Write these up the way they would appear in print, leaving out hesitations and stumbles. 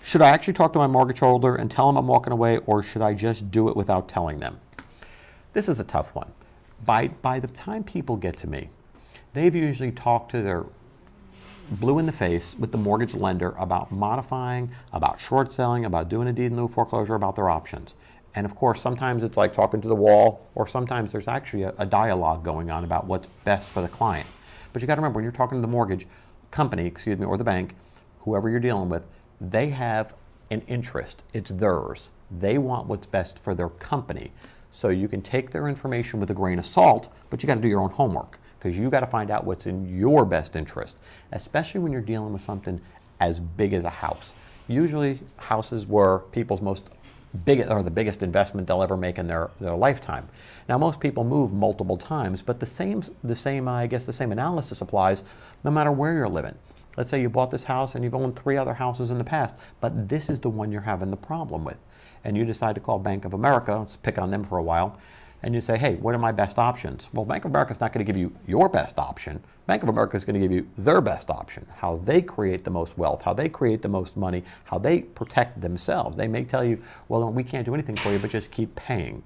Should I actually talk to my mortgage holder and tell them I'm walking away, or should I just do it without telling them? This is a tough one. By the time people get to me, they've usually talked to their blue in the face with the mortgage lender about modifying, about short selling, about doing a deed in lieu foreclosure, about their options. And of course, sometimes it's like talking to the wall, or sometimes there's actually a dialogue going on about what's best for the client. But you got to remember, when you're talking to the mortgage company, or the bank, whoever you're dealing with, they have an interest. It's theirs. They want what's best for their company. So you can take their information with a grain of salt, but you got to do your own homework, because you got to find out what's in your best interest, especially when you're dealing with something as big as a house. Usually houses were people's the biggest investment they'll ever make in their lifetime. Now, most people move multiple times, but the same analysis applies no matter where you're living. Let's say you bought this house and you've owned 3 other houses in the past, but this is the one you're having the problem with. And you decide to call Bank of America, let's pick on them for a while, and you say, hey, what are my best options? Well, Bank of America is not going to give you your best option. Bank of America is going to give you their best option, how they create the most wealth, how they create the most money, how they protect themselves. They may tell you, well, we can't do anything for you, but just keep paying.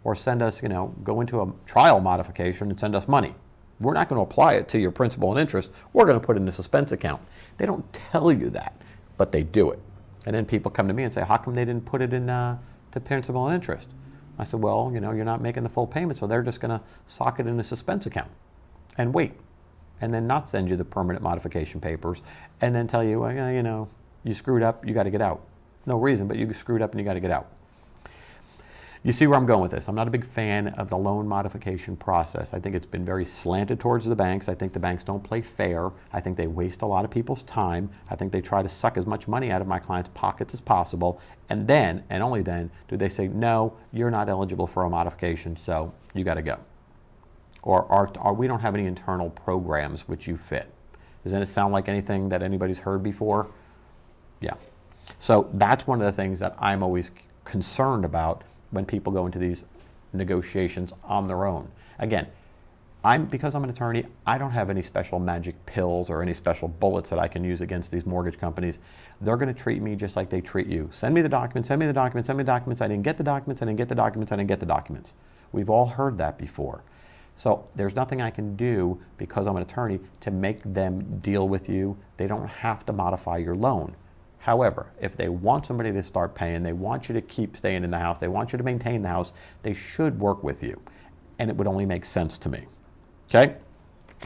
Or send us, go into a trial modification and send us money. We're not going to apply it to your principal and interest. We're going to put it in a suspense account. They don't tell you that, but they do it. And then people come to me and say, how come they didn't put it in to principal and interest? I said, well, you're not making the full payment, so they're just going to sock it in a suspense account and wait, and then not send you the permanent modification papers, and then tell you, well, you screwed up, you got to get out. No reason, but you screwed up and you got to get out. You see where I'm going with this. I'm not a big fan of the loan modification process. I think it's been very slanted towards the banks. I think the banks don't play fair. I think they waste a lot of people's time. I think they try to suck as much money out of my clients' pockets as possible. And then, and only then, do they say, no, you're not eligible for a modification, so you got to go. Or we don't have any internal programs which you fit. Doesn't it sound like anything that anybody's heard before? Yeah. So that's one of the things that I'm always concerned about when people go into these negotiations on their own. Again, because I'm an attorney, I don't have any special magic pills or any special bullets that I can use against these mortgage companies. They're going to treat me just like they treat you. Send me the documents, send me the documents, send me the documents. I didn't get the documents, I didn't get the documents, I didn't get the documents. We've all heard that before. So there's nothing I can do because I'm an attorney to make them deal with you. They don't have to modify your loan. However, if they want somebody to start paying, they want you to keep staying in the house, they want you to maintain the house, they should work with you. And it would only make sense to me. Okay?